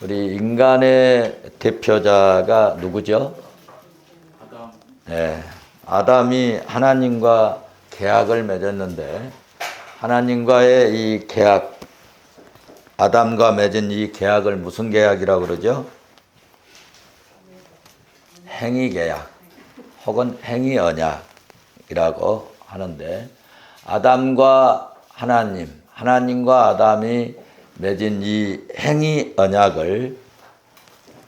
우리 인간의 대표자가 누구죠? 아담. 네, 아담이 하나님과 계약을 맺었는데 하나님과의 이 계약, 아담과 맺은 이 계약을 무슨 계약이라고 그러죠? 행위계약 혹은 행위언약이라고 하는데 아담과 하나님, 하나님과 아담이 맺은 이 행위언약을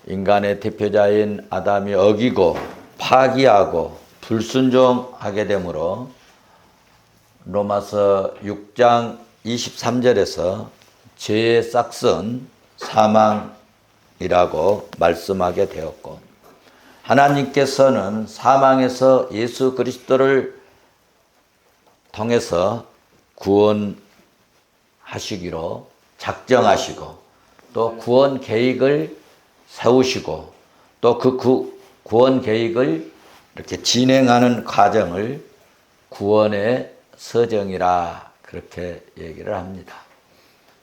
인간의 대표자인 아담이 어기고 파기하고 불순종하게 되므로 로마서 6장 23절에서 죄의 싹은 사망이라고 말씀하게 되었고 하나님께서는 사망에서 예수 그리스도를 통해서 구원하시기로 작정하시고 또 구원 계획을 세우시고 또 그 구원 계획을 이렇게 진행하는 과정을 구원의 서정이라 그렇게 얘기를 합니다.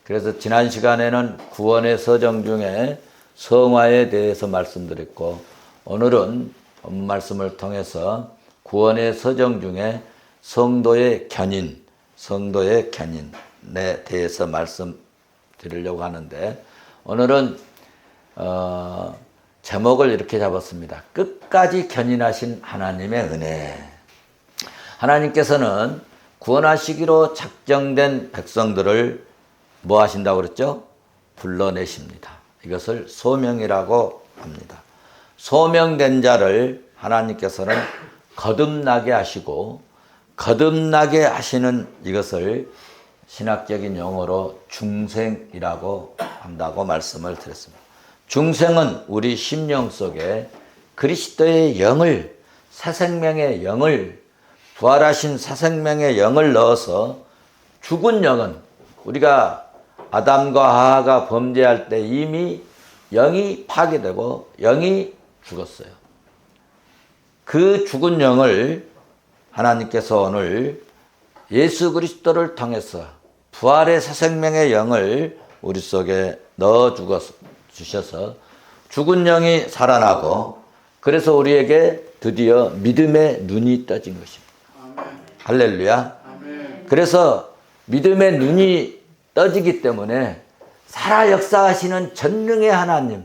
그래서 지난 시간에는 구원의 서정 중에 성화에 대해서 말씀드렸고 오늘은 본문 말씀을 통해서 구원의 서정 중에 성도의 견인, 성도의 견인에 대해서 말씀드리려고 하는데 오늘은 제목을 이렇게 잡았습니다. 끝까지 견인하신 하나님의 은혜. 하나님께서는 구원하시기로 작정된 백성들을 뭐 하신다고 그랬죠? 불러내십니다. 이것을 소명이라고 합니다. 소명된 자를 하나님께서는 거듭나게 하시고 거듭나게 하시는 이것을 신학적인 용어로 중생이라고 한다고 말씀을 드렸습니다. 중생은 우리 심령 속에 그리스도의 영을, 새 생명의 영을, 부활하신 새 생명의 영을 넣어서 죽은 영은 우리가 아담과 하와가 범죄할 때 이미 영이 파괴되고 영이 죽었어요. 그 죽은 영을 하나님께서 오늘 예수 그리스도를 통해서 부활의 새 생명의 영을 우리 속에 넣어 주셔서 죽은 영이 살아나고 그래서 우리에게 드디어 믿음의 눈이 떠진 것입니다. 아멘. 할렐루야. 아멘. 그래서 믿음의 눈이 떠지기 때문에 살아 역사하시는 전능의 하나님,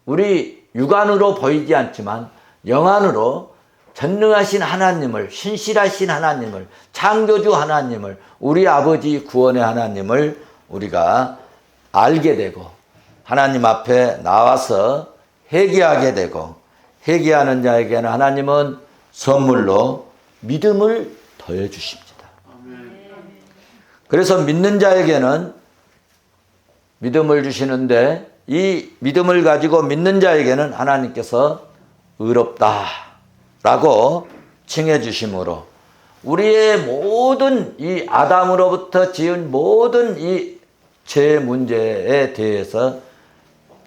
우리 육안으로 보이지 않지만 영안으로 전능하신 하나님을, 신실하신 하나님을, 창조주 하나님을, 우리 아버지 구원의 하나님을 우리가 알게 되고 하나님 앞에 나와서 회개하게 되고 회개하는 자에게는 하나님은 선물로 믿음을 더해 주십니다. 그래서 믿는 자에게는 믿음을 주시는데 이 믿음을 가지고 믿는 자에게는 하나님께서 의롭다라고 칭해 주심으로 우리의 모든 이 아담으로부터 지은 모든 이 죄 문제에 대해서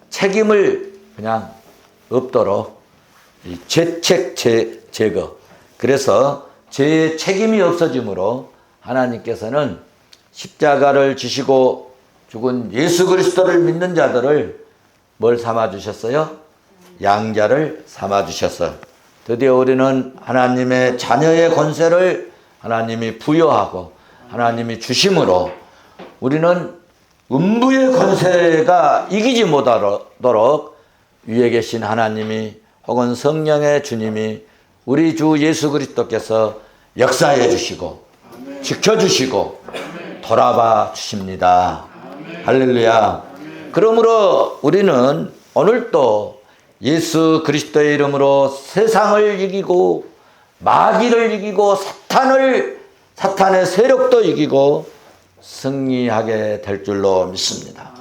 책임을 그냥 없도록 이 죄책 제거, 그래서 죄의 책임이 없어지므로 하나님께서는 십자가를 지시고 죽은 예수 그리스도를 믿는 자들을 뭘 삼아 주셨어요? 양자를 삼아 주셔서 드디어 우리는 하나님의 자녀의 권세를 하나님이 부여하고 하나님이 주심으로 우리는 음부의 권세가 이기지 못하도록 위에 계신 하나님이 혹은 성령의 주님이 우리 주 예수 그리스도께서 역사해 주시고 지켜주시고 돌아봐 주십니다. 할렐루야. 그러므로 우리는 오늘도 예수 그리스도의 이름으로 세상을 이기고 마귀를 이기고 사탄의 세력도 이기고 승리하게 될 줄로 믿습니다.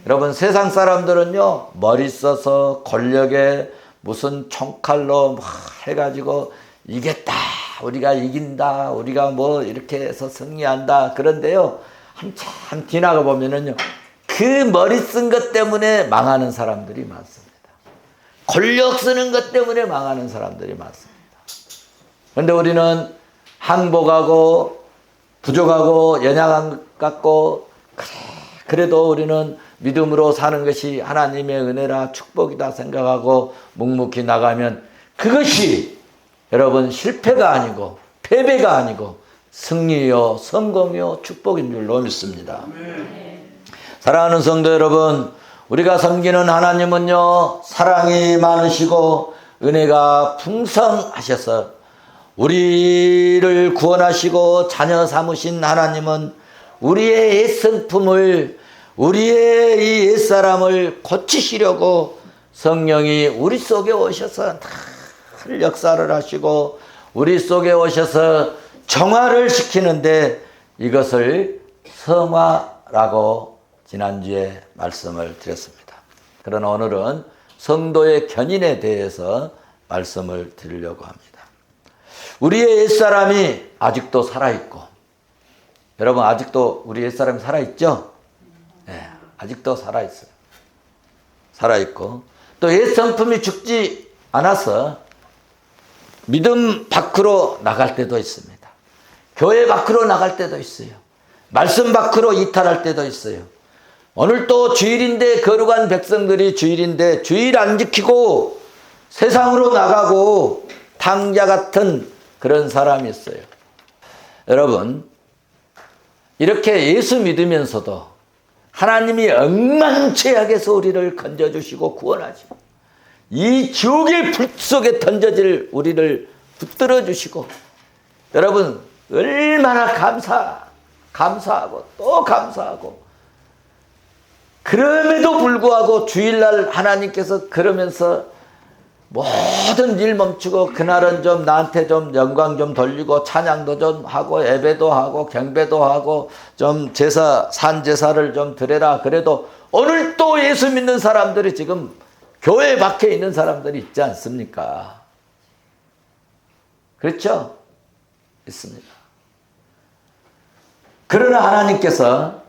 여러분 세상 사람들은요 머리 써서 권력에 무슨 총칼로 막 해가지고 이겼다, 우리가 이긴다, 우리가 뭐 이렇게 해서 승리한다. 그런데요 한참 지나가 보면은요 그 머리 쓴 것 때문에 망하는 사람들이 많습니다. 권력 쓰는 것 때문에 망하는 사람들이 많습니다. 그런데 우리는 항복하고 부족하고 연약 같고 그래도 우리는 믿음으로 사는 것이 하나님의 은혜라 축복이다 생각하고 묵묵히 나가면 그것이 여러분 실패가 아니고 패배가 아니고 승리요 성공이요 축복인 줄로 믿습니다. 사랑하는 성도 여러분, 우리가 섬기는 하나님은요 사랑이 많으시고 은혜가 풍성하셔서 우리를 구원하시고 자녀 삼으신 하나님은 우리의 옛성품을, 우리의 이 옛사람을 고치시려고 성령이 우리 속에 오셔서 늘 역사를 하시고 우리 속에 오셔서 정화를 시키는데 이것을 성화라고 지난주에 말씀을 드렸습니다. 그러나 오늘은 성도의 견인에 대해서 말씀을 드리려고 합니다. 우리의 옛사람이 아직도 살아있고, 여러분 아직도 우리 옛사람이 살아있죠? 네, 아직도 살아있어요. 살아있고 또 옛성품이 죽지 않아서 믿음 밖으로 나갈 때도 있습니다. 교회 밖으로 나갈 때도 있어요. 말씀 밖으로 이탈할 때도 있어요. 오늘 또 주일인데 거룩한 백성들이 주일인데 주일 안 지키고 세상으로 나가고 탕자 같은 그런 사람이 있어요. 여러분 이렇게 예수 믿으면서도 하나님이 억만죄악에서 우리를 건져주시고 구원하시고 이 지옥의 불 속에 던져질 우리를 붙들어 주시고 여러분 얼마나 감사하고 또 감사하고 그럼에도 불구하고 주일날 하나님께서 그러면서 모든 일 멈추고 그날은 좀 나한테 좀 영광 좀 돌리고 찬양도 좀 하고 예배도 하고 경배도 하고 좀 제사 산제사를 좀 드려라. 그래도 오늘 또 예수 믿는 사람들이 지금 교회 밖에 있는 사람들이 있지 않습니까? 그렇죠? 있습니다. 그러나 하나님께서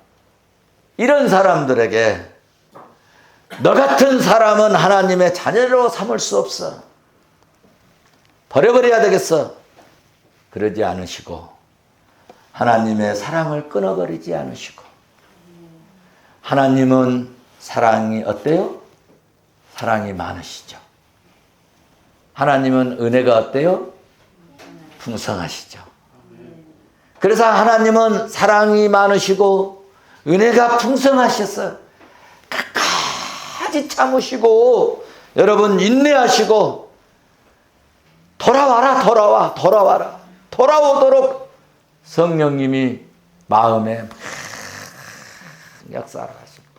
이런 사람들에게 너 같은 사람은 하나님의 자녀로 삼을 수 없어. 버려버려야 되겠어. 그러지 않으시고 하나님의 사랑을 끊어버리지 않으시고 하나님은 사랑이 어때요? 사랑이 많으시죠. 하나님은 은혜가 어때요? 풍성하시죠. 그래서 하나님은 사랑이 많으시고 은혜가 풍성하셔서 끝까지 참으시고 여러분 인내하시고 돌아와라 돌아오도록 성령님이 마음에 역사를 하십니다.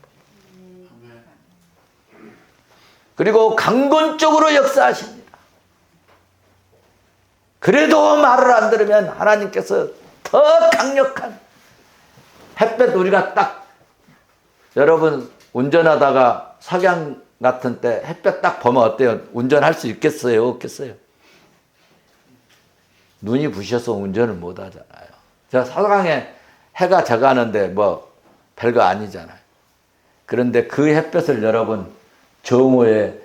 그리고 강권적으로 역사하십니다. 그래도 말을 안 들으면 하나님께서 더 강력한 햇볕 우리가 딱 여러분 운전하다가 석양 같은 때 햇볕 딱 보면 어때요? 운전할 수 있겠어요? 없겠어요? 눈이 부셔서 운전을 못 하잖아요. 저 석양에 해가 져가는데 뭐 별거 아니잖아요. 그런데 그 햇볕을 여러분 정오에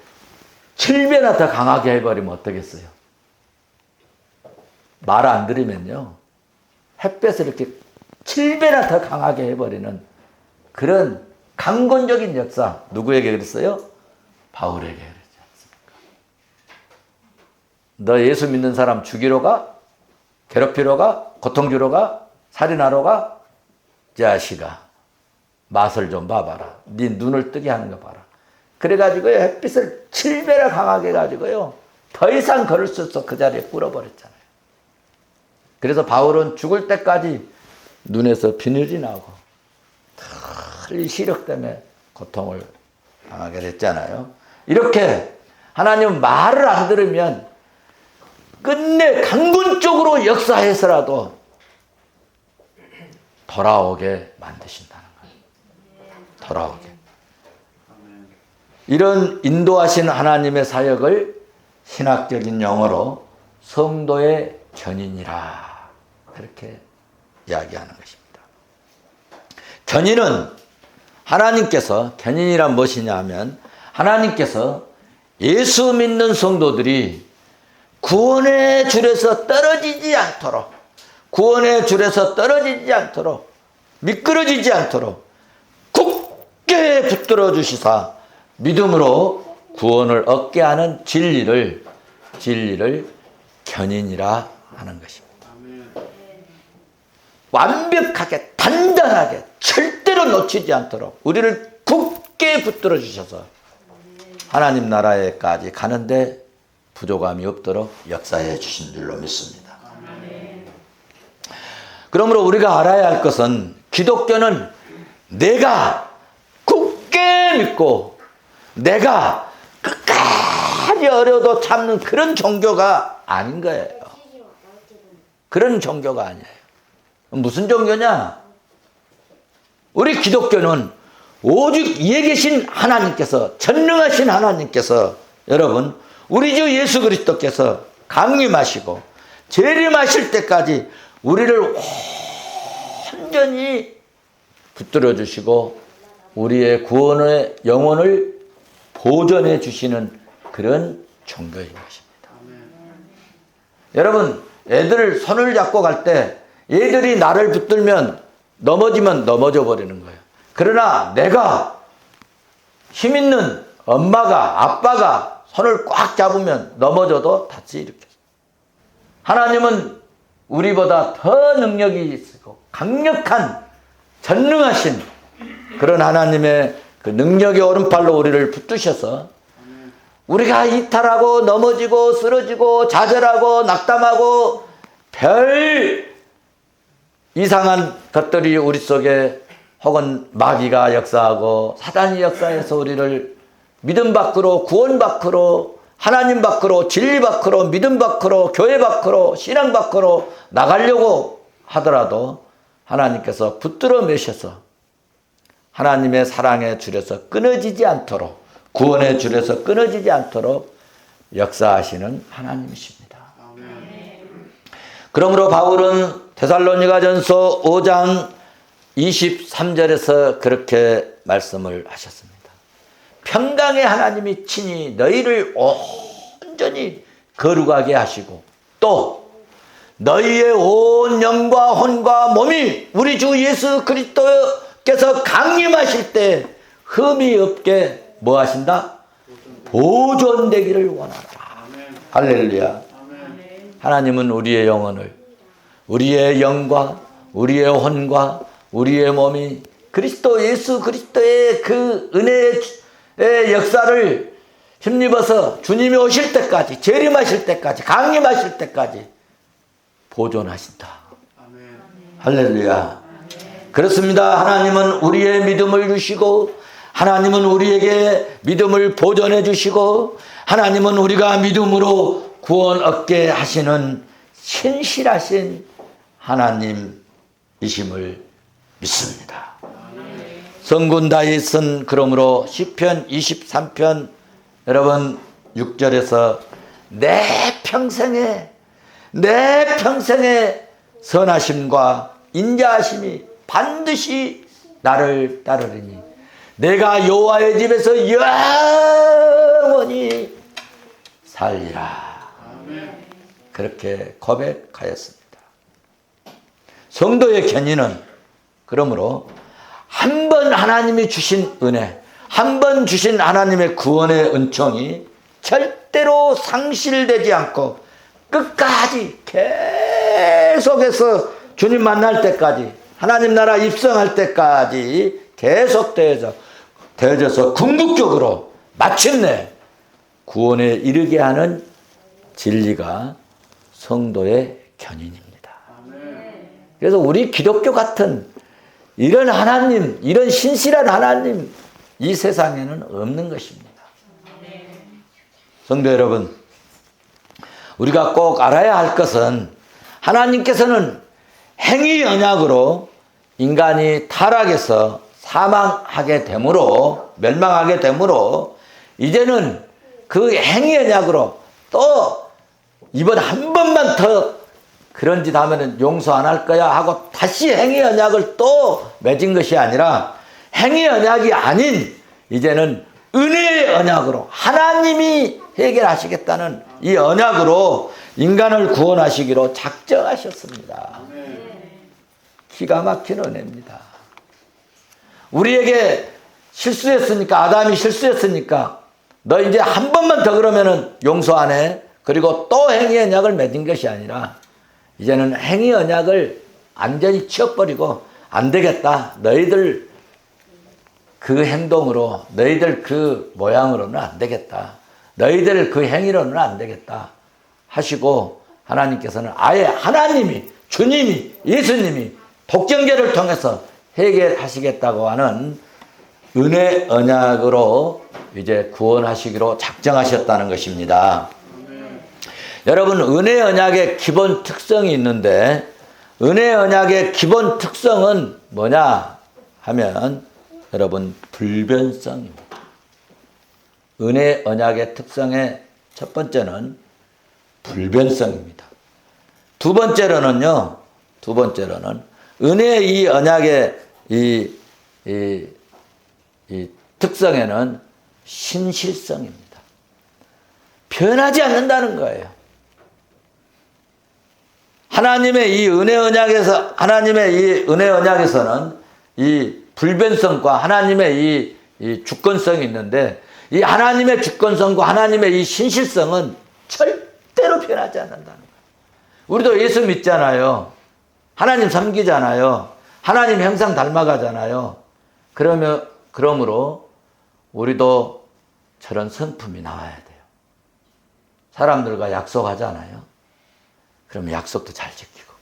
7배나 더 강하게 해버리면 어떠겠어요? 말 안 들으면요. 햇볕을 이렇게 7배나 더 강하게 해버리는 그런 강권적인 역사. 누구에게 그랬어요? 바울에게 그랬지 않습니까? 너 예수 믿는 사람 죽이러 가? 괴롭히러 가? 고통 주러 가? 살인하러 가? 자식아 맛을 좀 봐봐라. 네 눈을 뜨게 하는 거 봐라. 그래가지고 햇빛을 7배나 강하게 해가지고요 더 이상 걸을 수 없어 그 자리에 꿇어버렸잖아요. 그래서 바울은 죽을 때까지 눈에서 비늘이 나고 이 시력 때문에 고통을 당하게 됐잖아요. 이렇게 하나님 말을 안 들으면 끝내 강군적으로 역사해서라도 돌아오게 만드신다는 거예요. 돌아오게. 이런 인도하신 하나님의 사역을 신학적인 용어로 성도의 견인이라 그렇게 이야기하는 것입니다. 견인은 하나님께서 견인이란 무엇이냐 하면 하나님께서 예수 믿는 성도들이 구원의 줄에서 떨어지지 않도록 미끄러지지 않도록 굳게 구원에 붙들어 주시사 믿음으로 구원을 얻게 하는 진리를 견인이라 하는 것입니다. 완벽하게 단단하게 절대로 놓치지 않도록 우리를 굳게 붙들어 주셔서 하나님 나라에까지 가는데 부족함이 없도록 역사해 주신 줄로 믿습니다. 그러므로 우리가 알아야 할 것은 기독교는 내가 굳게 믿고 내가 끝까지 어려도 참는 그런 종교가 아닌 거예요. 그런 종교가 아니에요. 무슨 종교냐? 우리 기독교는 오직 위에 계신 하나님께서, 전능하신 하나님께서, 여러분 우리 주 예수 그리스도께서 강림하시고 재림하실 때까지 우리를 완전히 붙들어 주시고 우리의 구원의 영혼을 보존해 주시는 그런 종교인 것입니다. 여러분, 애들 손을 잡고 갈 때 얘들이 나를 붙들면 넘어지면 넘어져 버리는 거예요. 그러나 내가 힘 있는 엄마가, 아빠가 손을 꽉 잡으면 넘어져도 다시 일으켜요. 하나님은 우리보다 더 능력이 있고 강력한 전능하신 그런 하나님의 그 능력의 오른팔로 우리를 붙드셔서 우리가 이탈하고 넘어지고 쓰러지고 좌절하고 낙담하고 별 이상한 것들이 우리 속에 혹은 마귀가 역사하고 사단이 역사해서 우리를 믿음 밖으로, 구원 밖으로, 하나님 밖으로, 진리 밖으로, 믿음 밖으로, 교회 밖으로, 신앙 밖으로 나가려고 하더라도 하나님께서 붙들어 매셔서 하나님의 사랑의 줄에서 끊어지지 않도록, 구원의 줄에서 끊어지지 않도록 역사하시는 하나님이십니다. 그러므로 바울은 데살로니가전서 5장 23절에서 그렇게 말씀을 하셨습니다. 평강의 하나님이 친히 너희를 온전히 거룩하게 하시고 또 너희의 온 영과 혼과 몸이 우리 주 예수 그리스도께서 강림하실 때 흠이 없게 뭐 하신다? 보존되기를 원하라. 할렐루야. 하나님은 우리의 영혼을, 우리의 영과 우리의 혼과 우리의 몸이 그리스도 예수 그리스도의 그 은혜의 역사를 힘입어서 주님이 오실 때까지, 재림하실 때까지, 강림하실 때까지 보존하신다. 할렐루야. 그렇습니다. 하나님은 우리의 믿음을 주시고 하나님은 우리에게 믿음을 보존해 주시고 하나님은 우리가 믿음으로 구원 얻게 하시는 신실하신 하나님이심을 믿습니다. 성군 다윗은 그러므로 시편 23편 여러분 6절에서 내 평생의 선하심과 인자하심이 반드시 나를 따르리니 내가 여호와의 집에서 영원히 살리라. 그렇게 고백하였습니다. 성도의 견인은 그러므로 한 번 하나님이 주신 은혜, 한 번 주신 하나님의 구원의 은총이 절대로 상실되지 않고 끝까지 계속해서 주님 만날 때까지, 하나님 나라 입성할 때까지 계속 되어져서 궁극적으로 마침내 구원에 이르게 하는 진리가 성도의 견인입니다. 그래서 우리 기독교 같은 이런 하나님, 이런 신실한 하나님 이 세상에는 없는 것입니다. 성도 여러분, 우리가 꼭 알아야 할 것은 하나님께서는 행위 언약으로 인간이 타락해서 사망하게 되므로, 멸망하게 되므로 이제는 그 행위 언약으로 또 이번 한 번만 더 그런 짓 하면 용서 안 할 거야 하고 다시 행위 언약을 또 맺은 것이 아니라 행위 언약이 아닌 이제는 은혜의 언약으로 하나님이 해결하시겠다는 이 언약으로 인간을 구원하시기로 작정하셨습니다. 기가 막힌 은혜입니다. 우리에게 실수했으니까, 아담이 실수했으니까 너 이제 한 번만 더 그러면은 용서 안 해. 그리고 또 행위 언약을 맺은 것이 아니라 이제는 행위 언약을 완전히 치워버리고 안 되겠다. 너희들 그 행동으로, 너희들 그 모양으로는 안 되겠다. 너희들 그 행위로는 안 되겠다 하시고, 하나님께서는 아예 하나님이, 주님이, 예수님이 독점계를 통해서 해결하시겠다고 하는 은혜 언약으로 이제 구원하시기로 작정하셨다는 것입니다. 여러분, 은혜 언약의 기본 특성이 있는데, 은혜 언약의 기본 특성은 뭐냐 하면 여러분, 불변성입니다. 은혜 언약의 특성의 첫 번째는 불변성입니다. 두 번째로는 은혜의 이 언약의 이 특성에는 신실성입니다. 변하지 않는다는 거예요. 하나님의 이 은혜 언약에서는 이 불변성과 하나님의 이 주권성이 있는데, 이 하나님의 주권성과 하나님의 이 신실성은 절대로 변하지 않는다는 거예요. 우리도 예수 믿잖아요. 하나님 섬기잖아요. 하나님 형상 닮아가잖아요. 그러므로 우리도 저런 성품이 나와야 돼요. 사람들과 약속하잖아요. 그러면 약속도 잘 지키고.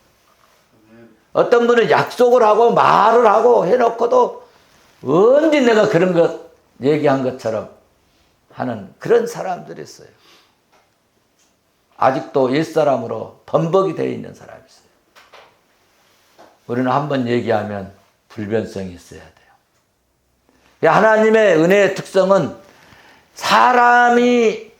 어떤 분은 약속을 하고 말을 하고 해놓고도 언제 내가 그런 것 얘기한 것처럼 하는 그런 사람들이 있어요. 아직도 옛사람으로 범벅이 되어 있는 사람이 있어요. 우리는 한번 얘기하면 불변성이 있어야 돼요. 하나님의 은혜의 특성은 사람의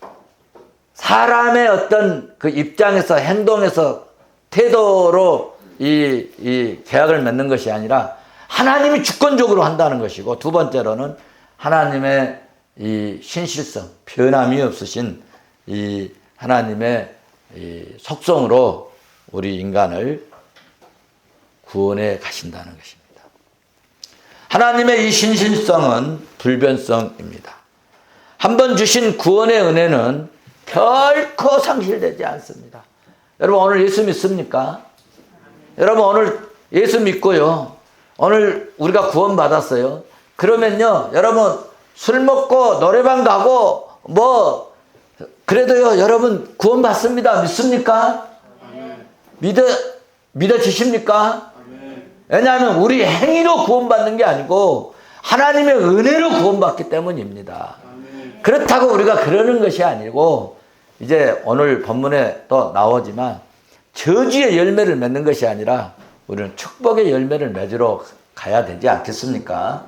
어떤 그 입장에서, 행동에서, 태도로 이 계약을 맺는 것이 아니라 하나님이 주권적으로 한다는 것이고, 두 번째로는 하나님의 이 신실성, 변함이 없으신 이 하나님의 이 속성으로 우리 인간을 구원해 가신다는 것입니다. 하나님의 이 신실성은 불변성입니다. 한번 주신 구원의 은혜는 결코 상실되지 않습니다. 여러분, 오늘 예수 믿습니까? 여러분, 오늘 예수 믿고요, 오늘 우리가 구원 받았어요. 그러면요, 여러분 술 먹고 노래방 가고 그래도요, 여러분 구원 받습니다. 믿습니까? 믿어지십니까? 왜냐하면 우리 행위로 구원받는 게 아니고 하나님의 은혜로 구원받기 때문입니다. 그렇다고 우리가 그러는 것이 아니고, 이제 오늘 본문에 또 나오지만 저주의 열매를 맺는 것이 아니라 우리는 축복의 열매를 맺으러 가야 되지 않겠습니까?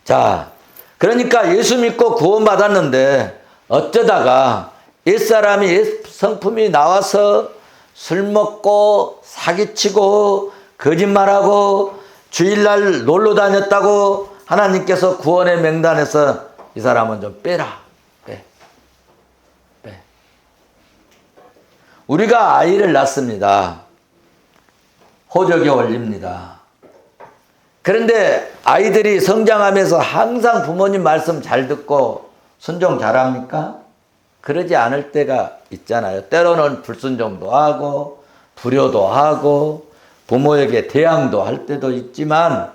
자, 그러니까 예수 믿고 구원받았는데 어쩌다가 옛사람이, 옛 성품이 나와서 술 먹고 사기치고 거짓말하고 주일날 놀러 다녔다고 하나님께서 구원의 명단에서 이 사람은 좀 빼라. 빼. 우리가 아이를 낳습니다. 호적이 올립니다. 그런데 아이들이 성장하면서 항상 부모님 말씀 잘 듣고 순종 잘합니까? 그러지 않을 때가 있잖아요. 때로는 불순종도 하고 불효도 하고 부모에게 대항도 할 때도 있지만,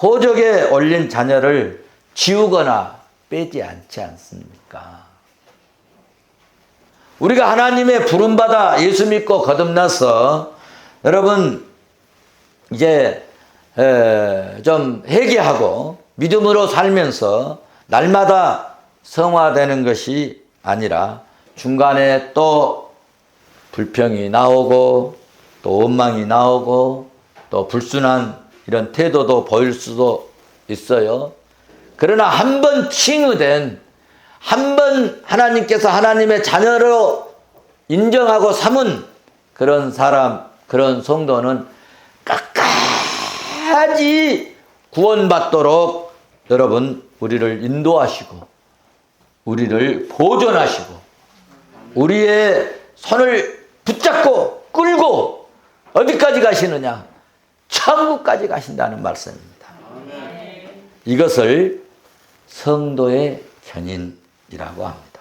호적에 올린 자녀를 지우거나 빼지 않지 않습니까? 우리가 하나님의 부름받아 예수 믿고 거듭나서 여러분 이제 좀 회개하고 믿음으로 살면서 날마다 성화되는 것이 아니라 중간에 또 불평이 나오고 또 원망이 나오고 또 불순한 이런 태도도 보일 수도 있어요. 그러나 한 번 칭의된, 한 번 하나님께서 하나님의 자녀로 인정하고 삼은 그런 사람, 그런 성도는 끝까지 구원받도록 여러분 우리를 인도하시고 우리를 보존하시고 우리의 손을 붙잡고 끌고 어디까지 가시느냐? 천국까지 가신다는 말씀입니다. 이것을 성도의 견인이라고 합니다.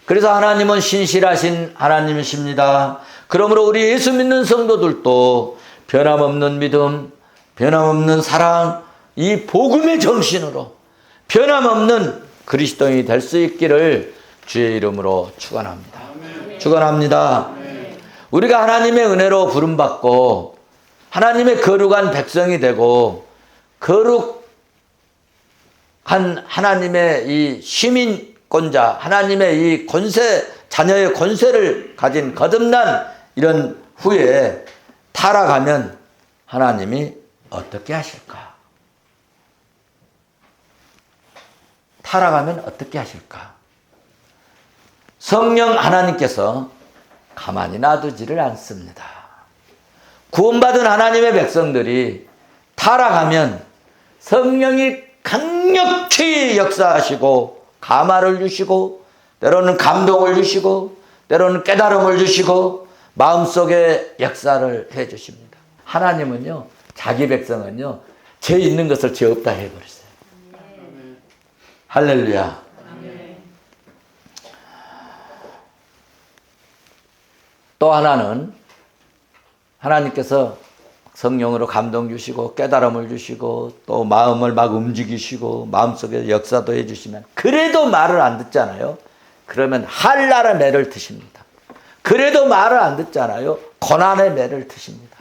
그래서 하나님은 신실하신 하나님이십니다. 그러므로 우리 예수 믿는 성도들도 변함없는 믿음, 변함없는 사랑, 이 복음의 정신으로 변함없는 그리스도인이 될 수 있기를 주의 이름으로 축원합니다. 축원합니다. 우리가 하나님의 은혜로 부름받고 하나님의 거룩한 백성이 되고 거룩한 하나님의 이 시민권자, 하나님의 이 권세, 자녀의 권세를 가진 거듭난 이런 후에 타락하면 하나님이 어떻게 하실까? 타락하면 어떻게 하실까? 성령 하나님께서 가만히 놔두지를 않습니다. 구원받은 하나님의 백성들이 타락하면 성령이 강력히 역사하시고 감화를 주시고 때로는 감동을 주시고 때로는 깨달음을 주시고 마음속에 역사를 해 주십니다. 하나님은요, 자기 백성은요, 죄 있는 것을 죄 없다 해버렸어요. 할렐루야. 또 하나는 하나님께서 성령으로 감동 주시고 깨달음을 주시고 또 마음을 막 움직이시고 마음속에 역사도 해주시면 그래도 말을 안 듣잖아요. 그러면 한랄의 매를 드십니다. 그래도 말을 안 듣잖아요. 고난의 매를 드십니다.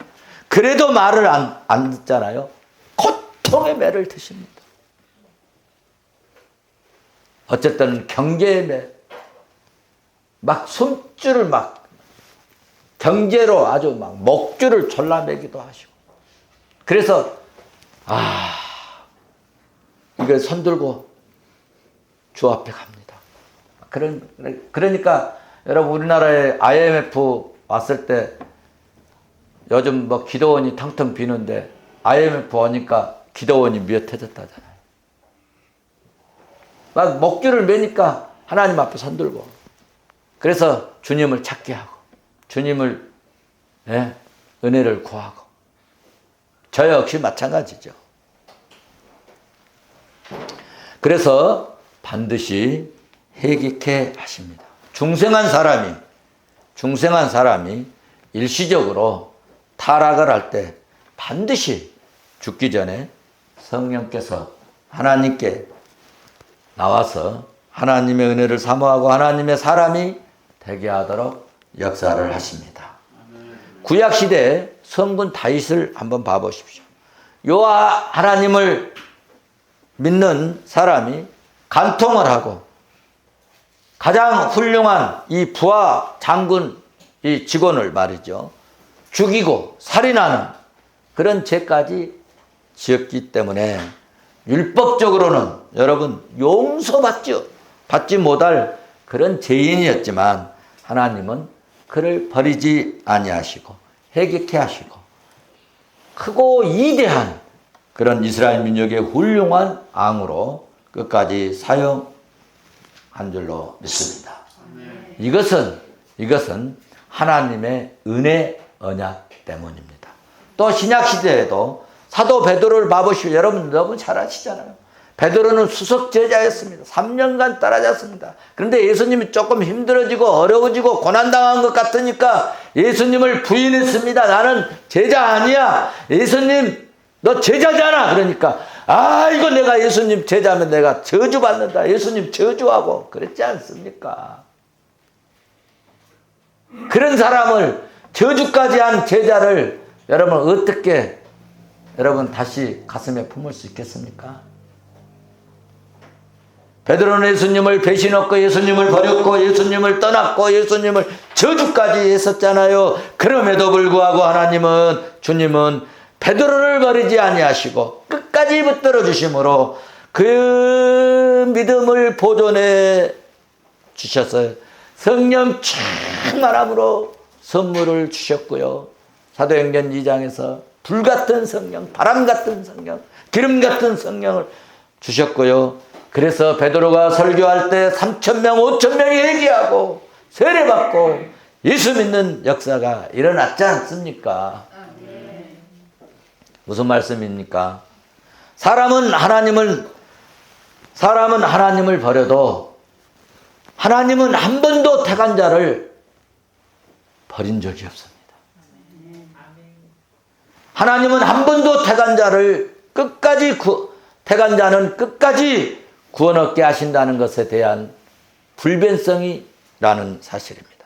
그래도 말을 안 듣잖아요. 고통의 매를 드십니다. 어쨌든 경계의 매, 막 손줄을 막 경제로 아주 막 목줄을 졸라매기도 하시고. 그래서 이걸 손들고 주 앞에 갑니다. 그러니까 여러분 우리나라에 IMF 왔을 때 요즘 뭐 기도원이 텅텅 비는데 IMF 오니까 기도원이 미어터졌다잖아요. 막 목줄을 매니까 하나님 앞에 손들고 그래서 주님을 찾게 하고 주님을 은혜를 구하고 저 역시 마찬가지죠. 그래서 반드시 회개케 하십니다. 중생한 사람이 일시적으로 타락을 할 때 반드시 죽기 전에 성령께서 하나님께 나와서 하나님의 은혜를 사모하고 하나님의 사람이 되게 하도록 역사를 하십니다. 구약시대에 성군 다윗을 한번 봐보십시오. 여호와 하나님을 믿는 사람이 간통을 하고 가장 훌륭한 이 부하 장군 이 직원을 말이죠. 죽이고 살인하는 그런 죄까지 지었기 때문에 율법적으로는 여러분 용서받지 못할 그런 죄인이었지만 하나님은 그를 버리지 아니하시고 회개케 하시고 크고 위대한 그런 이스라엘 민족의 훌륭한 왕으로 끝까지 사용한 줄로 믿습니다. 이것은 하나님의 은혜 언약 때문입니다. 또 신약시대에도 사도 베드로를 봐보시오. 여러분 너무 잘 아시잖아요. 베드로는 수석 제자였습니다. 3년간 따라잡습니다. 그런데 예수님이 조금 힘들어지고 어려워지고 고난당한 것 같으니까 예수님을 부인했습니다. 나는 제자 아니야. 예수님 너 제자잖아. 그러니까 이거 내가 예수님 제자면 내가 저주받는다. 예수님 저주하고 그랬지 않습니까? 그런 사람을 저주까지 한 제자를 여러분 어떻게 여러분 다시 가슴에 품을 수 있겠습니까? 베드로는 예수님을 배신했고 예수님을 버렸고 예수님을 떠났고 예수님을 저주까지 했었잖아요. 그럼에도 불구하고 주님은 베드로를 버리지 아니하시고 끝까지 붙들어 주심으로 그 믿음을 보존해 주셨어요. 성령 충만함으로 선물을 주셨고요. 사도행전 2장에서 불같은 성령, 바람같은 성령, 기름같은 성령을 주셨고요. 그래서 베드로가 설교할 때 3,000명, 5,000명이 회개하고 세례받고 예수 믿는 역사가 일어났지 않습니까? 무슨 말씀입니까? 사람은 하나님을 버려도 하나님은 한 번도 택한 자를 버린 적이 없습니다. 하나님은 한 번도 택한 자는 끝까지 구원 얻게 하신다는 것에 대한 불변성이라는 사실입니다.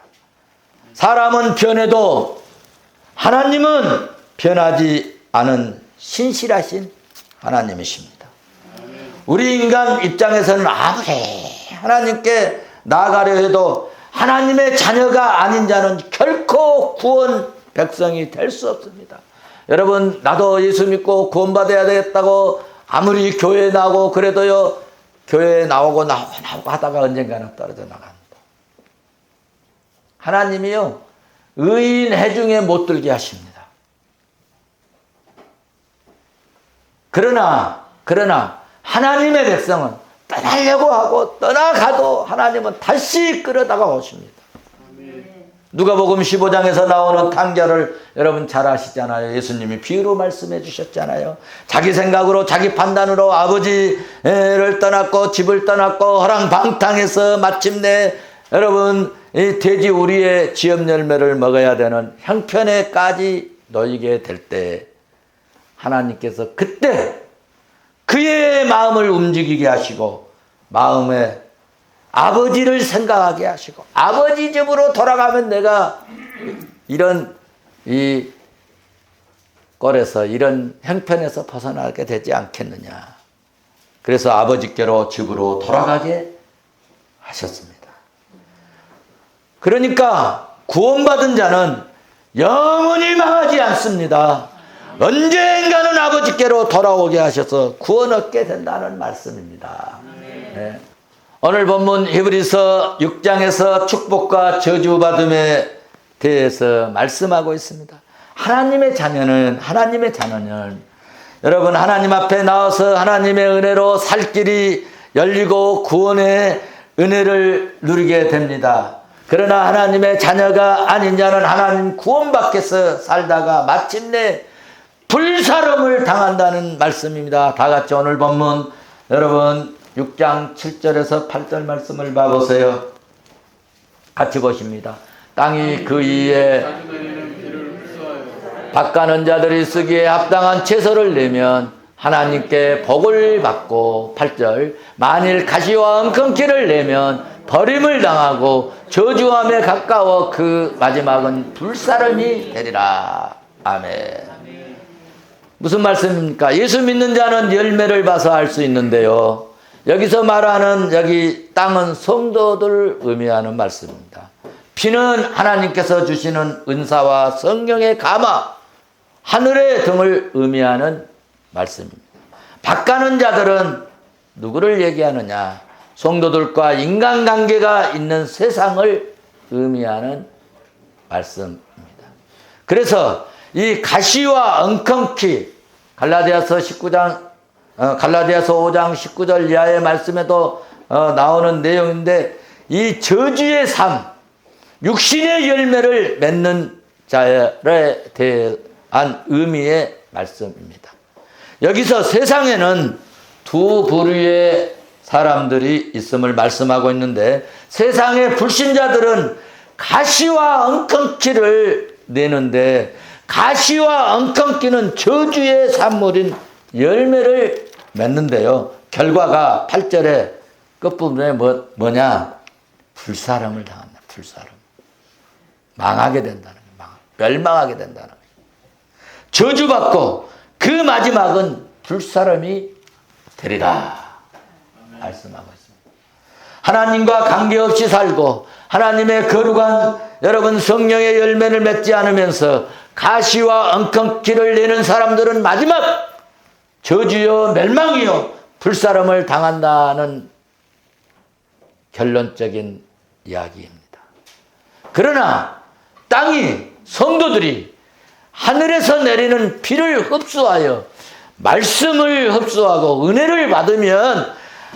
사람은 변해도 하나님은 변하지 않은 신실하신 하나님이십니다. 우리 인간 입장에서는 아무리 하나님께 나아가려 해도 하나님의 자녀가 아닌 자는 결코 구원 백성이 될 수 없습니다. 여러분, 나도 예수 믿고 구원받아야 되겠다고 아무리 교회에 나오고 그래도요, 교회에 나오고 하다가 언젠가는 떨어져 나갑니다. 하나님이요, 의인 해중에 못 들게 하십니다. 그러나 하나님의 백성은 떠나려고 하고 떠나가도 하나님은 다시 끌어다가 오십니다. 누가복음 15장에서 나오는 탕자를 여러분 잘 아시잖아요. 예수님이 비유로 말씀해 주셨잖아요. 자기 생각으로 자기 판단으로 아버지를 떠났고 집을 떠났고 허랑방탕해서 마침내 여러분 이 돼지 우리의 지엽 열매를 먹어야 되는 형편에까지 놓이게 될 때 하나님께서 그때 그의 마음을 움직이게 하시고 마음에 아버지를 생각하게 하시고 아버지 집으로 돌아가면 내가 이런 이 꼴에서 이런 형편에서 벗어나게 되지 않겠느냐. 그래서 아버지께로 집으로 돌아가게 하셨습니다. 그러니까 구원받은 자는 영원히 망하지 않습니다. 언젠가는 아버지께로 돌아오게 하셔서 구원 얻게 된다는 말씀입니다. 네. 오늘 본문 히브리서 6장에서 축복과 저주받음에 대해서 말씀하고 있습니다. 하나님의 자녀는 여러분 하나님 앞에 나와서 하나님의 은혜로 살 길이 열리고 구원의 은혜를 누리게 됩니다. 그러나 하나님의 자녀가 아닌 자는 하나님 구원 밖에서 살다가 마침내 불사름을 당한다는 말씀입니다. 다 같이 오늘 본문 여러분 6장 7절에서 8절 말씀을 봐보세요. 같이 보십니다. 땅이 그 이에 밭가는 자들이 쓰기에 합당한 채소를 내면 하나님께 복을 받고 8절 만일 가시와 엉겅퀴를 내면 버림을 당하고 저주함에 가까워 그 마지막은 불사름이 되리라. 아멘. 무슨 말씀입니까? 예수 믿는 자는 열매를 봐서 알 수 있는데요. 여기서 말하는 여기 땅은 성도들을 의미하는 말씀입니다. 피는 하나님께서 주시는 은사와 성령의 감화, 하늘의 등을 의미하는 말씀입니다. 밭가는 자들은 누구를 얘기하느냐? 성도들과 인간관계가 있는 세상을 의미하는 말씀입니다. 그래서 이 가시와 엉겅퀴 갈라디아서 5장 19절 이하의 말씀에도 나오는 내용인데 이 저주의 삶, 육신의 열매를 맺는 자에 대한 의미의 말씀입니다. 여기서 세상에는 두 부류의 사람들이 있음을 말씀하고 있는데 세상의 불신자들은 가시와 엉겅퀴를 내는데 가시와 엉겅퀴는 저주의 산물인 열매를 맺는데요. 결과가 8절의 끝부분에 뭐냐? 불사름을 당한다. 불사름. 망하게 된다는 거예요. 멸망하게 된다는 거예요. 저주받고 그 마지막은 불사름이 되리라. 말씀하고 있습니다. 하나님과 관계없이 살고 하나님의 거룩한 여러분 성령의 열매를 맺지 않으면서 가시와 엉겅퀴를 내는 사람들은 마지막 저주요 멸망이요 불사름을 당한다는 결론적인 이야기입니다. 그러나 땅이 성도들이 하늘에서 내리는 비를 흡수하여 말씀을 흡수하고 은혜를 받으면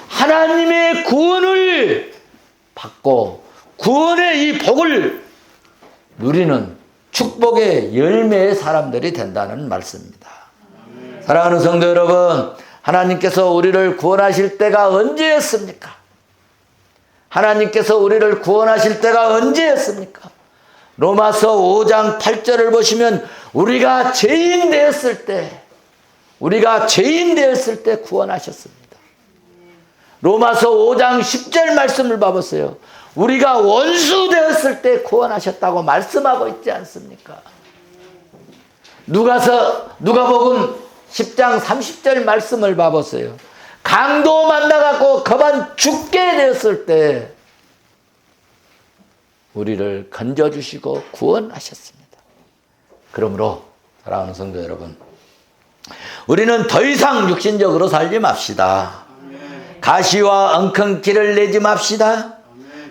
하나님의 구원을 받고 구원의 이 복을 누리는 축복의 열매의 사람들이 된다는 말씀입니다. 사랑하는 성도 여러분, 하나님께서 우리를 구원하실 때가 언제였습니까? 하나님께서 우리를 구원하실 때가 언제였습니까? 로마서 5장 8절을 보시면 우리가 죄인 되었을 때 구원하셨습니다. 로마서 5장 10절 말씀을 봐보세요. 우리가 원수 되었을 때 구원하셨다고 말씀하고 있지 않습니까? 누가복음 10장 30절 말씀을 봐보세요. 강도 만나갖고 그만 죽게 되었을 때 우리를 건져주시고 구원하셨습니다. 그러므로 사랑하는 성도 여러분, 우리는 더 이상 육신적으로 살지 맙시다. 가시와 엉겅퀴를 내지 맙시다.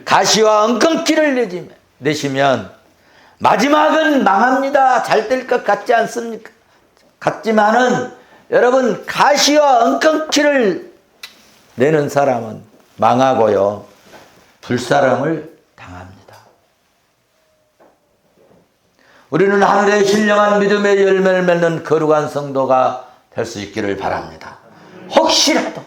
가시와 엉겅퀴를 내시면 마지막은 망합니다. 잘 될 것 같지 않습니까? 같지만은 여러분, 가시와 엉겅퀴를 내는 사람은 망하고요, 불사람을 당합니다. 우리는 하늘의 신령한 믿음의 열매를 맺는 거룩한 성도가 될 수 있기를 바랍니다. 혹시라도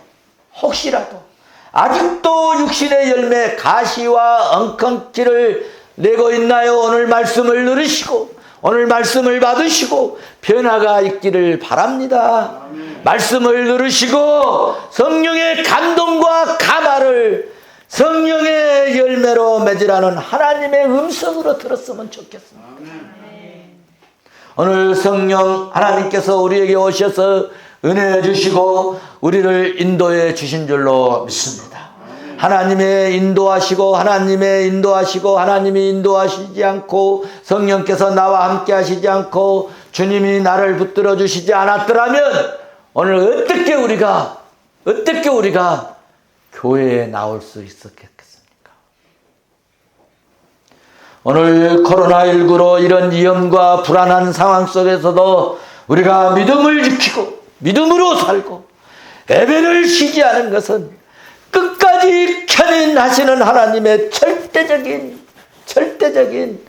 아직도 육신의 열매 가시와 엉겅퀴를 내고 있나요? 오늘 말씀을 들으시고 오늘 말씀을 받으시고 변화가 있기를 바랍니다. 말씀을 들으시고 성령의 감동과 감화를 성령의 열매로 맺으라는 하나님의 음성으로 들었으면 좋겠습니다. 오늘 성령 하나님께서 우리에게 오셔서 은혜 주시고 우리를 인도해 주신 줄로 믿습니다. 하나님이 인도하시지 않고 성령께서 나와 함께 하시지 않고 주님이 나를 붙들어 주시지 않았더라면 오늘 어떻게 우리가 교회에 나올 수 있었겠습니까? 오늘 코로나19로 이런 위험과 불안한 상황 속에서도 우리가 믿음을 지키고 믿음으로 살고 예배를 쉬지 않은 것은 끝까지 견인하시는 하나님의 절대적인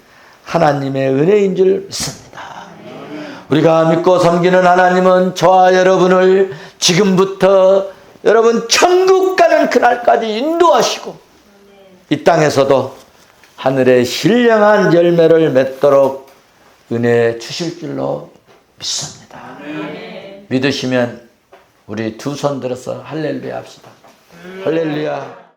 하나님의 은혜인 줄 믿습니다. 우리가 믿고 섬기는 하나님은 저와 여러분을 지금부터 여러분 천국 가는 그날까지 인도하시고 이 땅에서도 하늘의 신령한 열매를 맺도록 은혜 주실 줄로 믿습니다. 믿으시면 우리 두 손 들어서 할렐루야 합시다. 할렐루야.